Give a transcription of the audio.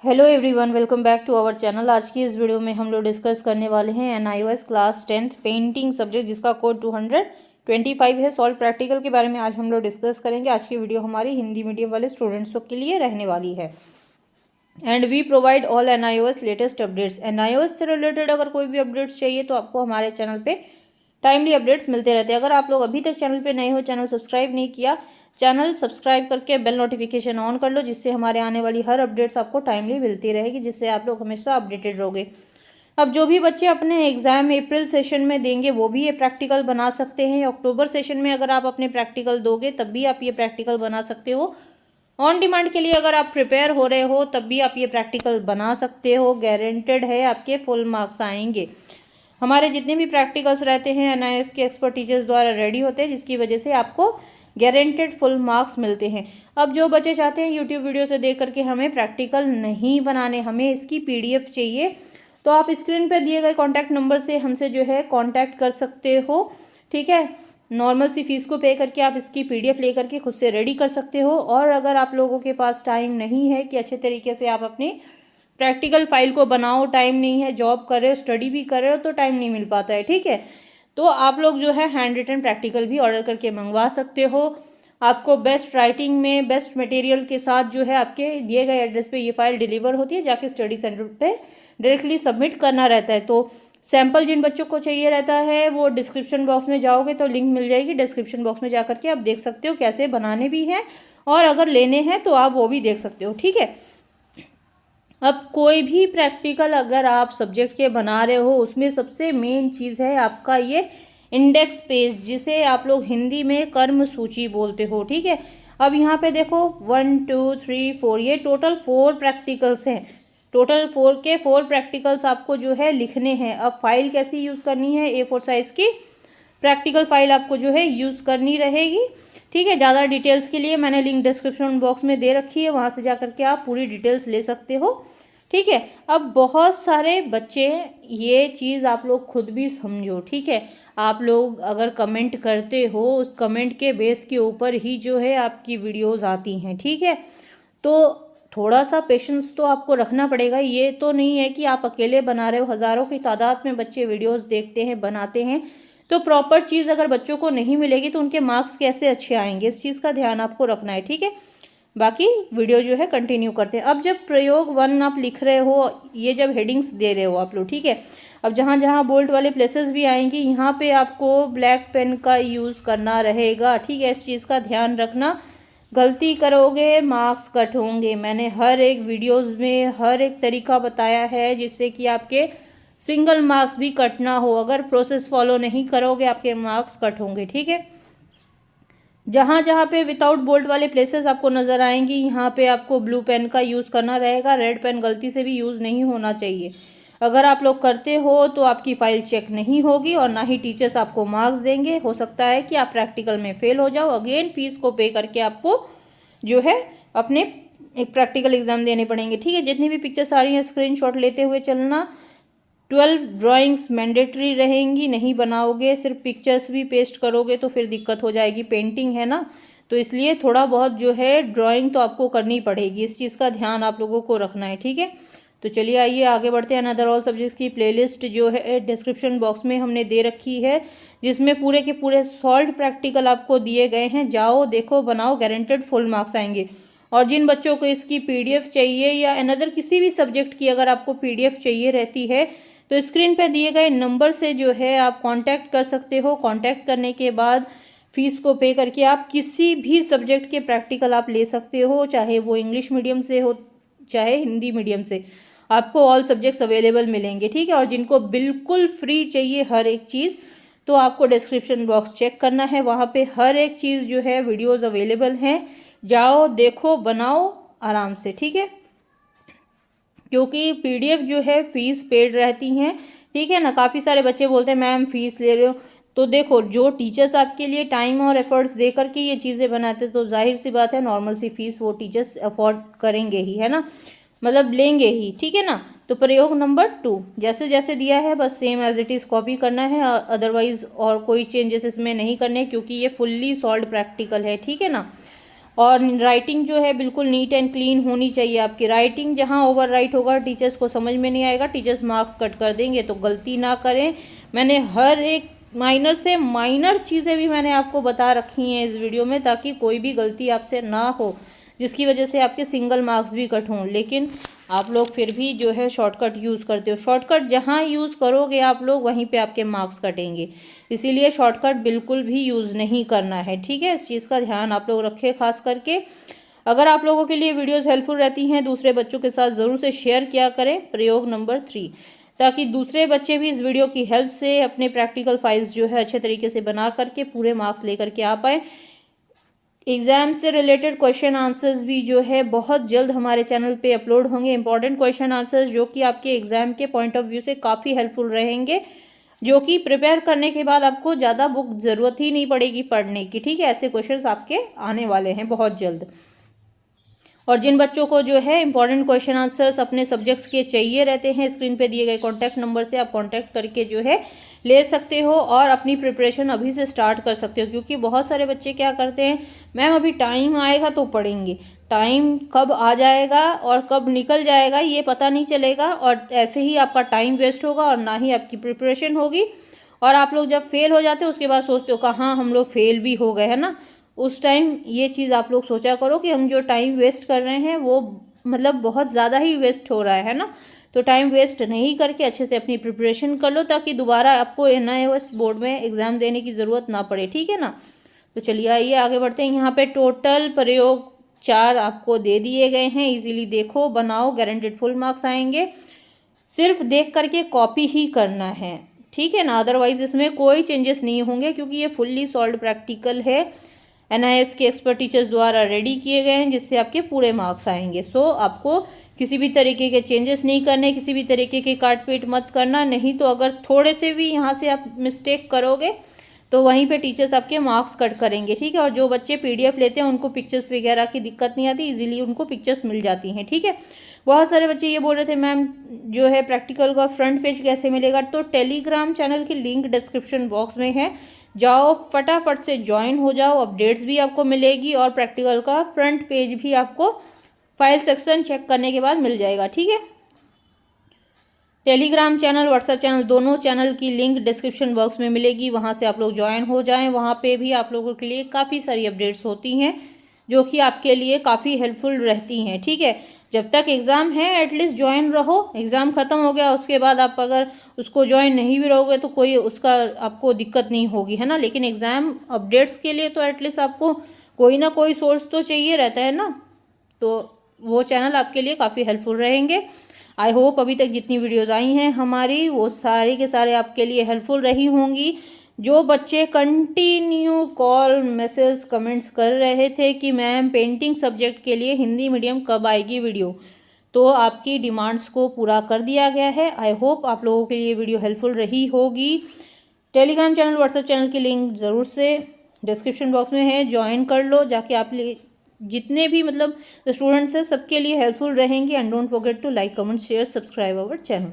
Hello everyone, welcome back to our channel. आज की इस वीडियो में हम लोग डिस्कस करने वाले हैं NIOS class 10th painting subject जिसका कोड 225 है। सॉल्व प्रैक्टिकल के बारे में आज हम लोग डिस्कस करेंगे। आज की वीडियो हमारी हिंदी मीडियम वाले स्टूडेंट्सों के लिए रहने वाली है। And we provide all NIOS latest updates. NIOS से रिलेटेड अगर कोई भी अपडेट्स चाहिए तो आपको हमारे चैनल पे टाइमली अपडेट्स मिलते रहते हैं। अगर आप लोग अभी तक चैनल पे नए हो, चैनल सब्सक्राइब नहीं किया, चैनल सब्सक्राइब करके बेल नोटिफिकेशन ऑन कर लो, जिससे हमारे आने वाली हर अपडेट्स आपको टाइमली मिलती रहेगी, जिससे आप लोग हमेशा अपडेटेड रहोगे। अब जो भी बच्चे अपने एग्जाम अप्रैल सेशन में देंगे वो भी ये प्रैक्टिकल बना सकते हैं। अक्टूबर सेशन में अगर आप अपने प्रैक्टिकल दोगे तब भी आप ये प्रैक्टिकल बना सकते हो। ऑन डिमांड के लिए अगर आप प्रिपेयर हो रहे हो तब भी आप ये प्रैक्टिकल बना सकते हो। गारंटेड है आपके फुल मार्क्स आएंगे। हमारे जितने भी प्रैक्टिकल्स रहते हैं NIOS के एक्सपर्ट टीचर्स द्वारा रेडी होते हैं, जिसकी वजह से आपको गारंटेड फुल मार्क्स मिलते हैं। अब जो बच्चे चाहते हैं यूट्यूब वीडियो से देख करके हमें प्रैक्टिकल नहीं बनाने, हमें इसकी PDF चाहिए, तो आप स्क्रीन पर दिए गए कॉन्टैक्ट नंबर से हमसे जो है कॉन्टैक्ट कर सकते हो। ठीक है, नॉर्मल सी फीस को पे करके आप इसकी PDF ले करके खुद से रेडी कर सकते हो। और अगर आप लोगों के पास टाइम नहीं है कि अच्छे तरीके से आप अपनी प्रैक्टिकल फाइल को बनाओ, टाइम नहीं है, जॉब कर रहे हो, स्टडी भी कर रहे हो, तो टाइम नहीं मिल पाता है, ठीक है, तो आप लोग जो है हैंड रिटन प्रैक्टिकल भी ऑर्डर करके मंगवा सकते हो। आपको बेस्ट राइटिंग में बेस्ट मटेरियल के साथ जो है आपके दिए गए एड्रेस पे ये फाइल डिलीवर होती है। जाके स्टडी सेंटर पे डायरेक्टली सबमिट करना रहता है। तो सैम्पल जिन बच्चों को चाहिए रहता है वो डिस्क्रिप्शन बॉक्स में जाओगे तो लिंक मिल जाएगी। डिस्क्रिप्शन बॉक्स में जा करके आप देख सकते हो कैसे बनाने भी हैं, और अगर लेने हैं तो आप वो भी देख सकते हो, ठीक है। अब कोई भी प्रैक्टिकल अगर आप सब्जेक्ट के बना रहे हो, उसमें सबसे मेन चीज़ है आपका ये इंडेक्स पेज, जिसे आप लोग हिंदी में कर्म सूची बोलते हो, ठीक है। अब यहाँ पे देखो 1 2 3 4 ये टोटल 4 प्रैक्टिकल्स हैं। टोटल 4 प्रैक्टिकल्स आपको जो है लिखने हैं। अब फाइल कैसी यूज़ करनी है, A4 साइज़ की प्रैक्टिकल फाइल आपको जो है यूज़ करनी रहेगी, ठीक है। ज़्यादा डिटेल्स के लिए मैंने लिंक डिस्क्रिप्शन बॉक्स में दे रखी है, वहाँ से जा करके आप पूरी डिटेल्स ले सकते हो, ठीक है। अब बहुत सारे बच्चे, ये चीज़ आप लोग खुद भी समझो, ठीक है। आप लोग अगर कमेंट करते हो, उस कमेंट के बेस के ऊपर ही जो है आपकी वीडियोस आती हैं, ठीक है। तो थोड़ा सा पेशेंस तो आपको रखना पड़ेगा। ये तो नहीं है कि आप अकेले बना रहे हो, हज़ारों की तादाद में बच्चे वीडियोस देखते हैं, बनाते हैं, तो प्रॉपर चीज़ अगर बच्चों को नहीं मिलेगी तो उनके मार्क्स कैसे अच्छे आएंगे, इस चीज़ का ध्यान आपको रखना है, ठीक है। बाकी वीडियो जो है कंटिन्यू करते हैं। अब जब प्रयोग 1 आप लिख रहे हो, ये जब हेडिंग्स दे रहे हो आप लोग, ठीक है, अब जहाँ जहाँ बोल्ड वाले प्लेसेस भी आएंगी, यहाँ पे आपको ब्लैक पेन का यूज़ करना रहेगा, ठीक है। इस चीज़ का ध्यान रखना, गलती करोगे मार्क्स कट होंगे। मैंने हर एक वीडियोज़ में हर एक तरीका बताया है जिससे कि आपके सिंगल मार्क्स भी कट ना हो। अगर प्रोसेस फॉलो नहीं करोगे आपके मार्क्स कट होंगे, ठीक है। जहाँ जहाँ पे विदाउट बोल्ड वाले प्लेसेस आपको नज़र आएंगी, यहाँ पे आपको ब्लू पेन का यूज़ करना रहेगा। रेड पेन गलती से भी यूज़ नहीं होना चाहिए। अगर आप लोग करते हो तो आपकी फ़ाइल चेक नहीं होगी और ना ही टीचर्स आपको मार्क्स देंगे। हो सकता है कि आप प्रैक्टिकल में फेल हो जाओ, अगेन फीस को पे करके आपको जो है अपने एक प्रैक्टिकल एग्ज़ाम देने पड़ेंगे, ठीक है। जितनी भी पिक्चर्स आ रही हैं स्क्रीनशॉट लेते हुए चलना। 12 ड्राइंग्स मैंडेटरी रहेंगी, नहीं बनाओगे सिर्फ पिक्चर्स भी पेस्ट करोगे तो फिर दिक्कत हो जाएगी। पेंटिंग है ना, तो इसलिए थोड़ा बहुत जो है ड्राइंग तो आपको करनी पड़ेगी। इस चीज़ का ध्यान आप लोगों को रखना है, ठीक है। तो चलिए आइए आगे बढ़ते हैं। अनदर ऑल सब्जेक्ट्स की प्लेलिस्ट जो है डिस्क्रिप्शन बॉक्स में हमने दे रखी है, जिसमें पूरे के पूरे सॉल्व प्रैक्टिकल आपको दिए गए हैं। जाओ देखो, बनाओ, गारंटेड फुल मार्क्स आएंगे। और जिन बच्चों को इसकी PDF चाहिए या अनदर किसी भी सब्जेक्ट की अगर आपको PDF चाहिए रहती है तो स्क्रीन पर दिए गए नंबर से जो है आप कांटेक्ट कर सकते हो। कांटेक्ट करने के बाद फीस को पे करके आप किसी भी सब्जेक्ट के प्रैक्टिकल आप ले सकते हो, चाहे वो इंग्लिश मीडियम से हो चाहे हिंदी मीडियम से, आपको ऑल सब्जेक्ट्स अवेलेबल मिलेंगे, ठीक है। और जिनको बिल्कुल फ्री चाहिए हर एक चीज़, तो आपको डिस्क्रिप्शन बॉक्स चेक करना है, वहाँ पे हर एक चीज़ जो है वीडियोज़ अवेलेबल हैं। जाओ देखो, बनाओ आराम से, ठीक है। क्योंकि PDF जो है फीस पेड रहती हैं, ठीक है ना। काफ़ी सारे बच्चे बोलते हैं मैम फीस ले रहे हो, तो देखो जो टीचर्स आपके लिए टाइम और एफर्ट्स दे करके ये चीज़ें बनाते तो जाहिर सी बात है नॉर्मल सी फीस वो टीचर्स अफोर्ड करेंगे ही, है ना, मतलब लेंगे ही, ठीक है ना। तो प्रयोग नंबर 2 जैसे जैसे दिया है बस same as it is copy करना है, अदरवाइज और कोई चेंजेस इसमें नहीं करने, क्योंकि ये फुल्ली सॉल्व प्रैक्टिकल है, ठीक है ना। और राइटिंग जो है बिल्कुल नीट एंड क्लीन होनी चाहिए आपकी। राइटिंग जहाँ ओवर राइट होगा टीचर्स को समझ में नहीं आएगा, टीचर्स मार्क्स कट कर देंगे। तो गलती ना करें। मैंने हर एक माइनर से माइनर चीज़ें भी मैंने आपको बता रखी हैं इस वीडियो में, ताकि कोई भी गलती आपसे ना हो जिसकी वजह से आपके सिंगल मार्क्स भी कट हों। लेकिन आप लोग फिर भी जो है शॉर्टकट यूज़ करते हो। शॉर्टकट जहाँ यूज़ करोगे आप लोग वहीं पे आपके मार्क्स कटेंगे, इसीलिए शॉर्टकट बिल्कुल भी यूज़ नहीं करना है, ठीक है। इस चीज़ का ध्यान आप लोग रखें खास करके। अगर आप लोगों के लिए वीडियोस हेल्पफुल रहती हैं, दूसरे बच्चों के साथ ज़रूर से शेयर किया करें। प्रयोग नंबर 3, ताकि दूसरे बच्चे भी इस वीडियो की हेल्प से अपने प्रैक्टिकल फाइल्स जो है अच्छे तरीके से बना करके पूरे मार्क्स लेकर के आ पाएँ। एग्ज़ाम से रिलेटेड क्वेश्चन आंसर्स भी जो है बहुत जल्द हमारे चैनल पे अपलोड होंगे। इंपॉर्टेंट क्वेश्चन आंसर्स जो कि आपके एग्ज़ाम के पॉइंट ऑफ व्यू से काफ़ी हेल्पफुल रहेंगे, जो कि प्रिपेयर करने के बाद आपको ज़्यादा बुक ज़रूरत ही नहीं पड़ेगी पढ़ने की, ठीक है। ऐसे क्वेश्चंस आपके आने वाले हैं बहुत जल्द। और जिन बच्चों को जो है इंपॉर्टेंट क्वेश्चन आंसर्स अपने सब्जेक्ट्स के चाहिए रहते हैं, स्क्रीन पे दिए गए कॉन्टैक्ट नंबर से आप कॉन्टैक्ट करके जो है ले सकते हो और अपनी प्रिपरेशन अभी से स्टार्ट कर सकते हो। क्योंकि बहुत सारे बच्चे क्या करते हैं, मैम अभी टाइम आएगा तो पढ़ेंगे, टाइम कब आ जाएगा और कब निकल जाएगा ये पता नहीं चलेगा, और ऐसे ही आपका टाइम वेस्ट होगा और ना ही आपकी प्रिपरेशन होगी। और आप लोग जब फेल हो जाते हो उसके बाद सोचते हो कहाँ हम लोग फेल भी हो गए, है ना। उस टाइम ये चीज़ आप लोग सोचा करो कि हम जो टाइम वेस्ट कर रहे हैं वो मतलब बहुत ज़्यादा ही वेस्ट हो रहा है ना। तो टाइम वेस्ट नहीं करके अच्छे से अपनी प्रिपरेशन कर लो, ताकि दोबारा आपको NIOS बोर्ड में एग्ज़ाम देने की ज़रूरत ना पड़े, ठीक है ना। तो चलिए आइए आगे बढ़ते हैं। यहाँ पे टोटल प्रयोग 4 आपको दे दिए गए हैं। इजीली देखो, बनाओ, गारंटेड फुल मार्क्स आएंगे। सिर्फ देख करके कॉपी ही करना है, ठीक है ना। अदरवाइज इसमें कोई चेंजेस नहीं होंगे, क्योंकि ये फुल्ली सॉल्व्ड प्रैक्टिकल है, NIS के एक्सपर्ट टीचर्स द्वारा रेडी किए गए हैं, जिससे आपके पूरे मार्क्स आएंगे। सो आपको किसी भी तरीके के चेंजेस नहीं करने, किसी भी तरीके के काट पीट मत करना। नहीं तो अगर थोड़े से भी यहाँ से आप मिस्टेक करोगे तो वहीं पे टीचर्स आपके मार्क्स कट करेंगे, ठीक है। और जो बच्चे PDF लेते हैं उनको पिक्चर्स वगैरह की दिक्कत नहीं आती, इजीली उनको पिक्चर्स मिल जाती हैं, ठीक है। बहुत सारे बच्चे ये बोल रहे थे मैम जो है प्रैक्टिकल का फ्रंट पेज कैसे मिलेगा। तो टेलीग्राम चैनल की लिंक डिस्क्रिप्शन बॉक्स में है, जाओ फटाफट से ज्वाइन हो जाओ। अपडेट्स भी आपको मिलेगी और प्रैक्टिकल का फ्रंट पेज भी आपको फाइल सेक्शन चेक करने के बाद मिल जाएगा, ठीक है। टेलीग्राम चैनल, व्हाट्सएप चैनल, दोनों चैनल की लिंक डिस्क्रिप्शन बॉक्स में मिलेगी, वहाँ से आप लोग ज्वाइन हो जाएं। वहाँ पे भी आप लोगों के लिए काफ़ी सारी अपडेट्स होती हैं जो कि आपके लिए काफ़ी हेल्पफुल रहती हैं, ठीक है। जब तक एग्ज़ाम है एटलीस्ट ज्वाइन रहो। एग्ज़ाम ख़त्म हो गया उसके बाद आप अगर उसको ज्वाइन नहीं भी रहोगे तो कोई उसका आपको दिक्कत नहीं होगी, है ना। लेकिन एग्ज़ाम अपडेट्स के लिए तो एटलीस्ट आपको कोई ना कोई सोर्स तो चाहिए रहता है ना। तो वो चैनल आपके लिए काफ़ी हेल्पफुल रहेंगे। आई होप अभी तक जितनी वीडियोज़ आई हैं हमारी वो सारे के सारे आपके लिए हेल्पफुल रही होंगी। जो बच्चे कंटिन्यू कॉल, मैसेज, कमेंट्स कर रहे थे कि मैम पेंटिंग सब्जेक्ट के लिए हिंदी मीडियम कब आएगी वीडियो, तो आपकी डिमांड्स को पूरा कर दिया गया है। आई होप आप लोगों के लिए वीडियो हेल्पफुल रही होगी। टेलीग्राम चैनल, व्हाट्सएप चैनल की लिंक ज़रूर से डिस्क्रिप्शन बॉक्स में है, ज्वाइन कर लो जाके। आप जितने भी मतलब स्टूडेंट्स हैं सबके लिए हेल्पफुल रहेंगे। And don't forget to like, comment, share, subscribe our channel.